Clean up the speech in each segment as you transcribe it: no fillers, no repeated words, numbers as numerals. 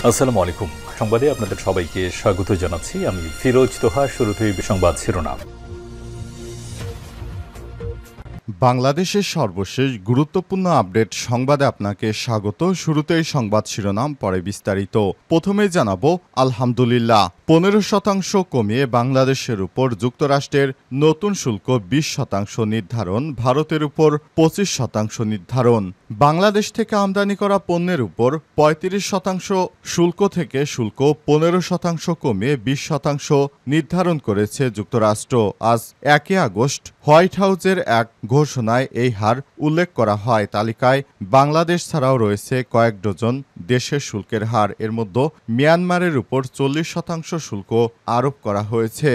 আসসালামু আলাইকুম। সংবাদে আপনাদের সবাইকে স্বাগত জানাচ্ছি। আমি ফিরোজ তোহা। শুরুতেই সংবাদ শিরোনাম। বাংলাদেশের সর্বশেষ গুরুত্বপূর্ণ আপডেট সংবাদে আপনাকে স্বাগত। শুরুতেই সংবাদ শিরোনাম, পরে বিস্তারিত। প্রথমেই জানাবো আলহামদুলিল্লাহ, 15% কমিয়ে বাংলাদেশের উপর যুক্তরাষ্ট্রের নতুন শুল্ক 20% নির্ধারণ, ভারতের উপর 25% নির্ধারণ। বাংলাদেশ থেকে আমদানি করা পণ্যের উপর 35% শুল্ক থেকে শুল্ক 15% কমিয়ে 20% নির্ধারণ করেছে যুক্তরাষ্ট্র। আজ 1 আগস্ট হোয়াইট হাউসের এক ঘোষণায় এই হার উল্লেখ করা হয়। তালিকায় বাংলাদেশ ছাড়াও রয়েছে কয়েক ডজন দেশের শুল্কের হার। এর মধ্যে মিয়ানমারের উপর 40% শুল্ক আরোপ করা হয়েছে।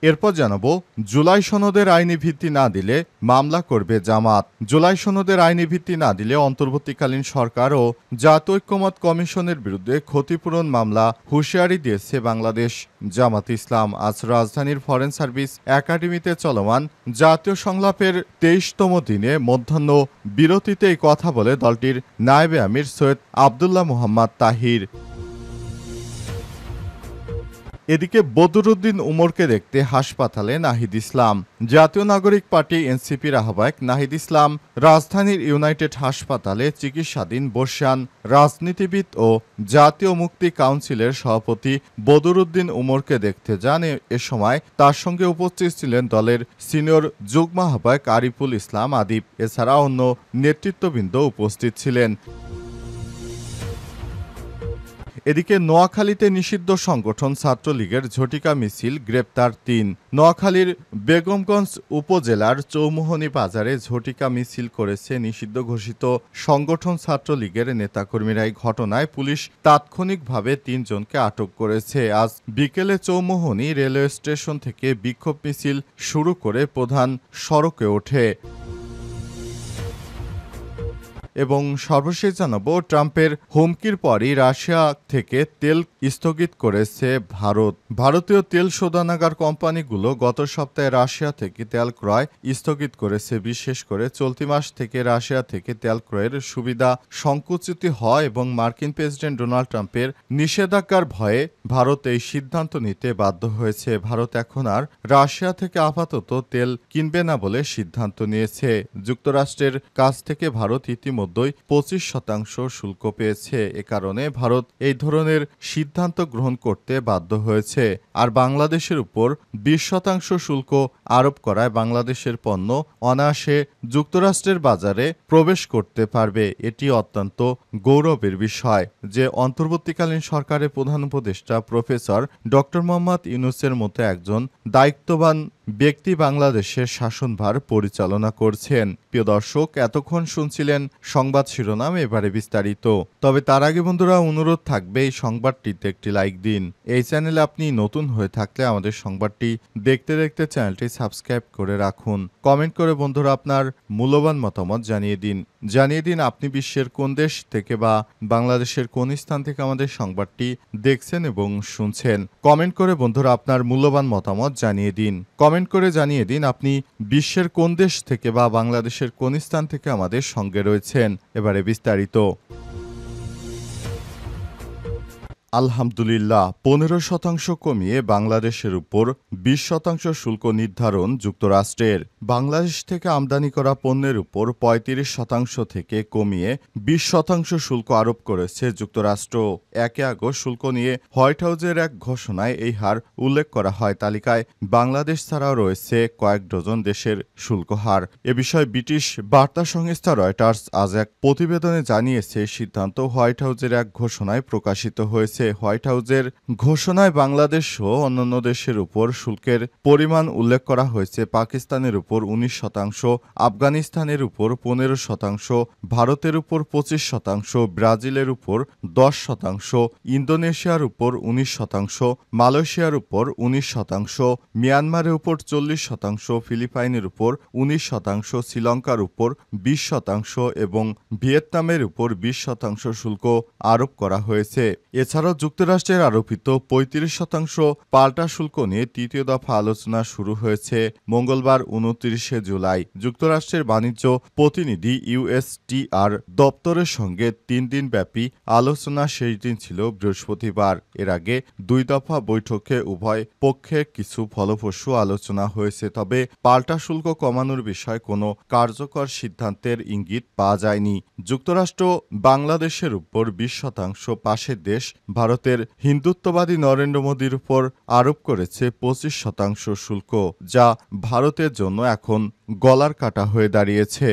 এরপর জানাবো, জুলাই সনদের আইনি ভিত্তি না দিলে মামলা করবে জামাত। জুলাই সনদের আইনি ভিত্তি না দিলে অন্তর্বর্তীকালীন সরকার ও জাতীয় ঐক্যমত্য কমিশনের বিরুদ্ধে ক্ষতিপূরণ মামলা হুঁশিয়ারি দিয়েছে বাংলাদেশ জামাত ইসলাম। আজ রাজধানীর ফরেন সার্ভিস একাডেমিতে চলমান জাতীয় সংলাপের 23তম দিনে মধ্যাহ্ন বিরতিতে এই কথা বলে দলটির নায়েবে আমির সৈয়দ আবদুল্লাহ মোহাম্মদ তাহির। এদিকে বদরুদ্দিন উমরকে দেখতে হাসপাতালে নাহিদ ইসলাম। জাতীয় নাগরিক পার্টি এনসিপির আহ্বায়ক নাহিদ ইসলাম রাজধানীর ইউনাইটেড হাসপাতালে চিকিৎসাধীন বর্ষিয়ান রাজনীতিবিদ ও জাতীয় মুক্তি কাউন্সিলের সভাপতি বদরুদ্দিন উমরকে দেখতে যান। এ সময় তার সঙ্গে উপস্থিত ছিলেন দলের সিনিয়র যুগ্ম আহ্বায়ক আরিফুল ইসলাম আদিব। এছাড়া অন্য নেতৃত্ববৃন্দ উপস্থিত ছিলেন। এদিকে নোয়াখালীতে নিষিদ্ধ সংগঠন ছাত্রলীগের ঝটিকা মিছিল, গ্রেপ্তার 3। নোয়াখালীর বেগমগঞ্জ উপজেলার চৌমুহনী বাজারে ঝটিকা মিছিল করেছে নিষিদ্ধ ঘোষিত সংগঠন ছাত্রলীগের নেতাকর্মীরা। এই ঘটনায় পুলিশ তাৎক্ষণিকভাবে 3 জনকে আটক করেছে। আজ বিকেলে চৌমুহনী রেলওয়ে স্টেশন থেকে বিক্ষোভ মিছিল শুরু করে প্রধান সড়কে ওঠে। এবং সর্বশেষ জানাবো, ট্রাম্পের হুমকির পরই রাশিয়া থেকে তেল স্থগিত করেছে ভারত। ভারতীয় তেল শোধনাগার কোম্পানিগুলো গত সপ্তাহে রাশিয়া থেকে তেল ক্রয় স্থগিত করেছে। বিশেষ করে চলতি মাস থেকে রাশিয়া থেকে তেল ক্রয়ের সুবিধা সংকুচিত হয় এবং মার্কিন প্রেসিডেন্ট ডোনাল্ড ট্রাম্পের নিষেধাজ্ঞার ভয়ে ভারত এই সিদ্ধান্ত নিতে বাধ্য হয়েছে। ভারত এখন আর রাশিয়া থেকে আপাতত তেল কিনবে না বলে সিদ্ধান্ত নিয়েছে। যুক্তরাষ্ট্রের কাছ থেকে ভারত ইতিমধ্যে 25% শুল্ক পেয়েছে। এ কারণে ভারত এই ধরনের সিদ্ধান্ত গ্রহণ করতে বাধ্য হয়েছে। আর বাংলাদেশের উপর 20% শুল্ক আরোপ করায় বাংলাদেশের পণ্য অনায়াসে যুক্তরাষ্ট্রের বাজারে প্রবেশ করতে পারবে। এটি অত্যন্ত গৌরবের বিষয় যে অন্তর্বর্তীকালীন সরকারের প্রধান উপদেষ্টা প্রফেসর ডক্টর মোহাম্মদ ইউনূসের মতো একজন দায়িত্ববান ব্যক্তি বাংলাদেশের শাসনভার পরিচালনা করছেন। প্রিয় দর্শক, এতক্ষণ শুনছিলেন সংবাদ শিরোনাম, এবারে বিস্তারিত। তবে তার আগে বন্ধুরা, অনুরোধ থাকবে এই সংবাদটিতে একটি লাইক দিন। এই চ্যানেলে আপনি নতুন হয়ে থাকলে আমাদের সংবাদটি দেখতে দেখতে চ্যানেলটি সাবস্ক্রাইব করে রাখুন। কমেন্ট করে বন্ধুরা আপনার মূল্যবান মতামত জানিয়ে দিন আপনি বিশ্বের কোন দেশ থেকে বা বাংলাদেশের কোন স্থান থেকে আমাদের সংবাদটি দেখছেন এবং শুনছেন। কমেন্ট করে বন্ধুরা আপনার মূল্যবান মতামত জানিয়ে দিন। কমেন্ট করে জানিয়ে দিন আপনি বিশ্বের কোন দেশ থেকে বা বাংলাদেশের কোন স্থান থেকে আমাদের সঙ্গে রয়েছেন। এবারে বিস্তারিত। আলহামদুলিল্লাহ, 15% কমিয়ে বাংলাদেশের উপর 20% শুল্ক নির্ধারণ যুক্তরাষ্ট্রের। বাংলাদেশ থেকে আমদানি করা পণ্যের উপর 35% থেকে কমিয়ে 20% শুল্ক আরোপ করেছে যুক্তরাষ্ট্র। 1 আগস্ট শুল্ক নিয়ে হোয়াইট হাউসের এক ঘোষণায় এই হার উল্লেখ করা হয়। তালিকায় বাংলাদেশ ছাড়াও রয়েছে কয়েক ডজন দেশের শুল্ক হার। এ বিষয়ে ব্রিটিশ বার্তা সংস্থা রয়টার্স আজ এক প্রতিবেদনে জানিয়েছে, সিদ্ধান্ত হোয়াইট হাউসের এক ঘোষণায় প্রকাশিত হয়েছে। হোয়াইট হাউসের ঘোষণায় বাংলাদেশ সহ অন্যান্য দেশের উপর শুল্কের পরিমাণ উল্লেখ করা হয়েছে। পাকিস্তানের উপর 19%, আফগানিস্তানের উপর 15%, ভারতের উপর 25%, ব্রাজিলের উপর 10%, ইন্দোনেশিয়ার উপর 19%, মালয়েশিয়ার উপর 19%, মিয়ানমারের উপর 40%, ফিলিপাইনের উপর 19%, শ্রীলঙ্কার উপর 20% এবং ভিয়েতনামের উপর 20% শুল্ক আরোপ করা হয়েছে। এছাড়াও এছাড়াও যুক্তরাষ্ট্রের আরোপিত ৩৫% পাল্টা শুল্ক নিয়ে তৃতীয় দফা আলোচনা শুরু হয়েছে মঙ্গলবার ২৯শে জুলাই। যুক্তরাষ্ট্রের বাণিজ্য প্রতিনিধি ইউএসটিআর দপ্তরের সঙ্গে ৩ দিনব্যাপী আলোচনা শেষ দিন ছিল বৃহস্পতিবার। এর আগে ২ দফা বৈঠকে উভয় পক্ষে কিছু ফলপ্রসূ আলোচনা হয়েছে, তবে পাল্টা শুল্ক কমানোর বিষয়ে কোনো কার্যকর সিদ্ধান্তের ইঙ্গিত পাওয়া যায়নি। যুক্তরাষ্ট্র বাংলাদেশের উপর ২০% পাশের দেশ ভারতের হিন্দুত্ববাদী নরেন্দ্র মোদীর উপর আরোপ করেছে ২৫% শুল্ক, যা ভারতের জন্য এখন গলার কাটা হয়ে দাঁড়িয়েছে।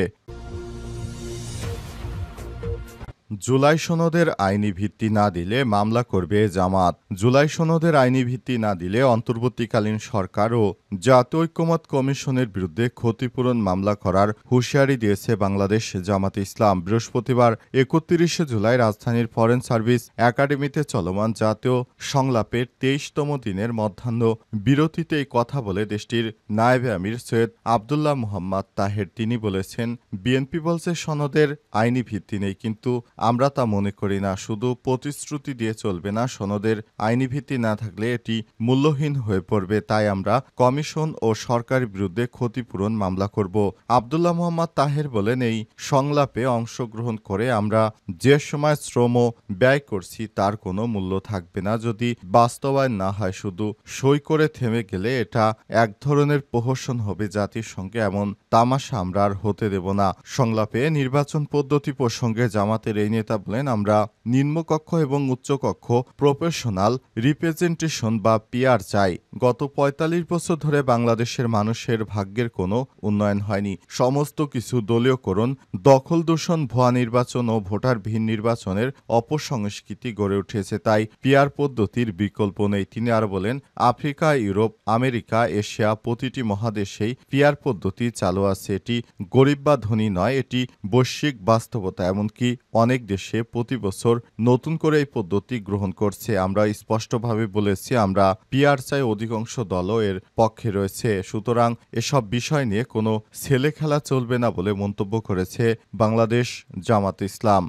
জুলাই সনদের আইনি ভিত্তি না দিলে মামলা করবে জামাত। জুলাই সনদের আইনি ভিত্তি না দিলে অন্তর্বর্তীকালীন সরকার ও জাতীয় ঐক্যমত্য কমিশনের বিরুদ্ধে ক্ষতিপূরণ মামলা করার হুঁশিয়ারি দিয়েছে বাংলাদেশ জামাতে ইসলাম। বৃহস্পতিবার ৩১শে জুলাই রাজধানীর ফরেন সার্ভিস একাডেমিতে চলমান জাতীয় সংলাপের ২৩তম দিনের মধ্যাহ্ন বিরতিতে এই কথা বলে দেশটির নায়েবে আমির সৈয়দ আবদুল্লাহ মোহাম্মদ তাহের তিনি বলেছেন, বিএনপি বলছে সনদের আইনি ভিত্তি নেই, কিন্তু আমরা তা মনে করি না। শুধু প্রতিশ্রুতি দিয়ে চলবে না, সনদের আইনি ভিত্তি না থাকলে এটি মূল্যহীন হয়ে পড়বে। তাই আমরা কমিশন ও সরকারের বিরুদ্ধে ক্ষতিপূরণ মামলা করব। আবদুল্লাহ মোহাম্মদ তাহের বলেন, এই সংলাপে অংশগ্রহণ করে আমরা যে সময় শ্রম ব্যয় করছি তার কোনো মূল্য থাকবে না। যদি বাস্তবায়ন না হয়, শুধু সই করে থেমে গেলে এটা এক ধরনের প্রহসন হবে। জাতিসংঘে এমন তামাশা আমরা আর হতে দেব না। সংলাপে নির্বাচন পদ্ধতি প্রসঙ্গে জামাতের এই নেতা বলেন, আমরা নিম্নকক্ষ এবং উচ্চকক্ষ প্রফেশনাল রিপ্রেজেন্টেশন বা পিআর চাই। গত ৪৫ বছর ধরে বাংলাদেশের মানুষের ভাগ্যের কোনো উন্নয়ন হয়নি। সমস্ত কিছু দলীয়করণ, দখল দূষণ, ভুয়া নির্বাচন ও ভোটারবিহীন নির্বাচনের অপসংস্কৃতি গড়ে উঠেছে। তাই পিআর পদ্ধতির বিকল্প নেই। তিনি আরও বলেন, আফ্রিকা, ইউরোপ, আমেরিকা, এশিয়া প্রতিটি মহাদেশেই পিআর পদ্ধতি চালু আছে। এটি গরিব বা ধনী নয়, এটি বৈশ্বিক বাস্তবতা। এমনকি অনেক দেশে প্রতি বছর নতুন করে এই পদ্ধতি গ্রহণ করছে। আমরা স্পষ্টভাবে বলেছি, আমরা পিআর চাই। অধিকাংশ দলও এর পক্ষে রয়েছে। সুতরাং এসব বিষয় নিয়ে কোনো ছেলে খেলা চলবে না বলে মন্তব্য করেছে বাংলাদেশ জামাতে ইসলাম।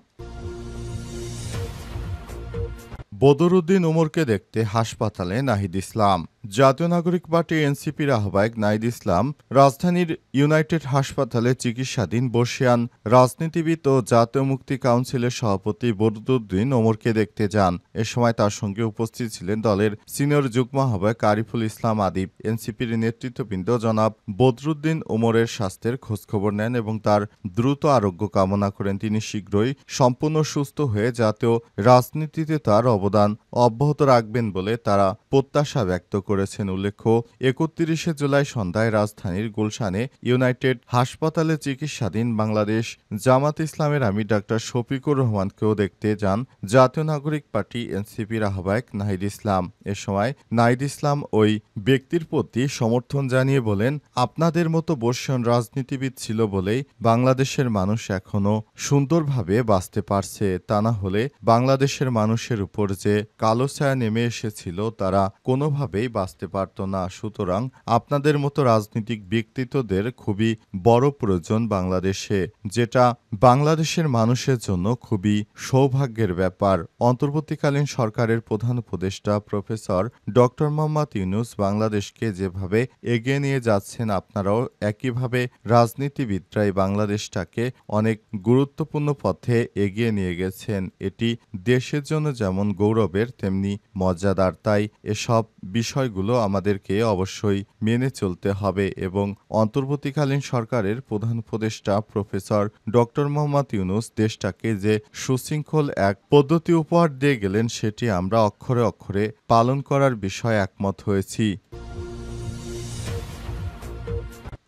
বদরুদ্দিন উমরকে দেখতে হাসপাতালে নাহিদ ইসলাম। জাতীয় নাগরিক পার্টি এনসিপির আহ্বায়ক নাহিদ ইসলাম রাজধানীর ইউনাইটেড হাসপাতালে চিকিৎসাধীন বর্ষিয়ান রাজনীতিবিদ ও জাতীয় মুক্তি কাউন্সিলের সভাপতি বদরুদ্দিন ওমরকে দেখতে যান। এ সময় তার সঙ্গে উপস্থিত ছিলেন দলের সিনিয়র যুগ্ম আহ্বায়ক আরিফুল ইসলাম আদিব। এনসিপির নেতৃত্ববৃন্দ জনাব বদরুদ্দিন ওমরের স্বাস্থ্যের খোঁজখবর নেন এবং তার দ্রুত আরোগ্য কামনা করেন। তিনি শীঘ্রই সম্পূর্ণ সুস্থ হয়ে জাতীয় রাজনীতিতে তার অবদান অব্যাহত রাখবেন বলে তারা প্রত্যাশা ব্যক্ত করেছেন। উল্লেখ্য, ৩১শে জুলাই সন্ধ্যায় রাজধানীর গুলশানে ইউনাইটেড হাসপাতালে চিকিৎসাধীন বাংলাদেশ জামাত ইসলামের আমির ডাক্তার শফিকুর রহমানকেও দেখতে যান জাতীয় নাগরিক পার্টি এনসিপির আহ্বায়ক নাহিদ ইসলাম। এ সময় নাহিদ ইসলাম ওই ব্যক্তির প্রতি সমর্থন জানিয়ে বলেন, আপনাদের মতো বর্ষীয়ান রাজনীতিবিদ ছিল বলেই বাংলাদেশের মানুষ এখনো সুন্দরভাবে বাঁচতে পারছে। তা না হলে বাংলাদেশের মানুষের উপর যে কালো ছায়া নেমে এসেছিল তারা কোনোভাবেই বাঁচতে পারত না। সুতরাং আপনাদের মতো রাজনৈতিক ব্যক্তিত্বদের খুবই বড় প্রয়োজন বাংলাদেশে, যেটা বাংলাদেশের মানুষের জন্য খুবই সৌভাগ্যের ব্যাপার। অন্তর্বর্তীকালীন সরকারের প্রধান উপদেষ্টা প্রফেসর ডক্টর মোহাম্মদ ইউনূস বাংলাদেশকে যেভাবে এগিয়ে নিয়ে যাচ্ছেন, আপনারাও একইভাবে রাজনীতিবিদরাই বাংলাদেশটাকে অনেক গুরুত্বপূর্ণ পথে এগিয়ে নিয়ে গেছেন। এটি দেশের জন্য যেমন গৌরবের তেমনি মর্যাদার। তাই এসব বিষয়গুলো আমাদেরকে অবশ্যই মেনে চলতে হবে এবং অন্তর্বর্তীকালীন সরকারের প্রধান উপদেষ্টা প্রফেসর ডক্টর মোহাম্মদ ইউনূস দেশটাকে যে সুশৃঙ্খল এক পদ্ধতি উপহার দিয়ে গেলেন, সেটি আমরা অক্ষরে অক্ষরে পালন করার বিষয়ে একমত হয়েছি।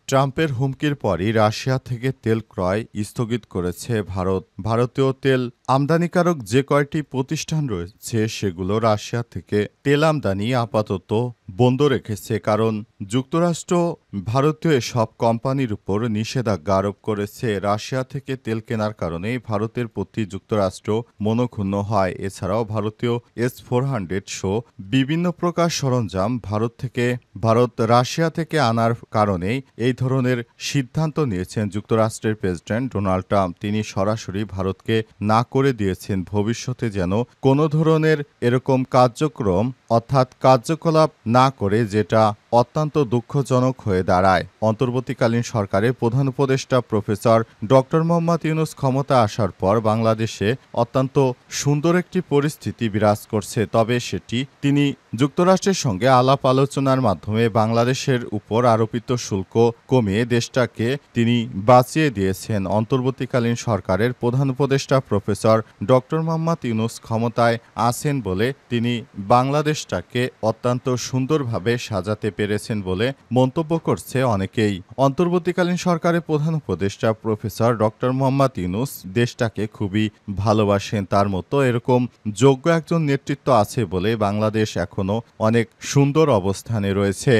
ট্রাম্পের হুমকির পরই রাশিয়া থেকে তেল ক্রয় স্থগিত করেছে ভারত। ভারতীয় তেল আমদানিকারক যে কয়টি প্রতিষ্ঠান রয়েছে সেগুলো রাশিয়া থেকে তেল আমদানি আপাতত বন্ধ রেখেছে, কারণ যুক্তরাষ্ট্র ভারতীয় এসব কোম্পানির উপর নিষেধাজ্ঞা আরোপ করেছে। রাশিয়া থেকে তেল কেনার কারণে ভারতের প্রতি যুক্তরাষ্ট্র মনক্ষুণ্ণ হয়। এছাড়াও ভারতীয় S-400 সহ বিভিন্ন প্রকার সরঞ্জাম ভারত রাশিয়া থেকে আনার কারণেই এই ধরনের সিদ্ধান্ত নিয়েছেন যুক্তরাষ্ট্রের প্রেসিডেন্ট ডোনাল্ড ট্রাম্প। তিনি সরাসরি ভারতকে না করে দিয়েছেন ভবিষ্যতে যেন কোনো ধরনের এরকম কার্যক্রম অর্থাৎ কার্যকলাপ না করে, যেটা অত্যন্ত দুঃখজনক হয়ে দাঁড়ায়। অন্তর্বর্তীকালীন সরকারের প্রধান উপদেষ্টা প্রফেসর ডক্টর মোহাম্মদ ইউনূস ক্ষমতা আসার পর বাংলাদেশে অত্যন্ত সুন্দর একটি পরিস্থিতি বিরাজ করছে। তবে সেটি তিনি যুক্তরাষ্ট্রের সঙ্গে আলাপ আলোচনার মাধ্যমে বাংলাদেশের উপর আরোপিত শুল্ক কমিয়ে দেশটাকে তিনি বাঁচিয়ে দিয়েছেন। অন্তর্বর্তীকালীন সরকারের প্রধান উপদেষ্টা প্রফেসর ডক্টর মোহাম্মদ ইউনূস ক্ষমতায় আছেন বলে তিনি বাংলাদেশটাকে অত্যন্ত সুন্দরভাবে সাজাতে পেরেছেন বলে মন্তব্য করছে অনেকেই। অন্তর্বর্তীকালীন সরকারের প্রধান উপদেষ্টা প্রফেসর ডক্টর মোহাম্মদ ইউনূস দেশটাকে খুবই ভালোবাসেন। তার মতো এরকম যোগ্য একজন নেতৃত্ব আছে বলে বাংলাদেশ এখনো অনেক সুন্দর অবস্থানে রয়েছে।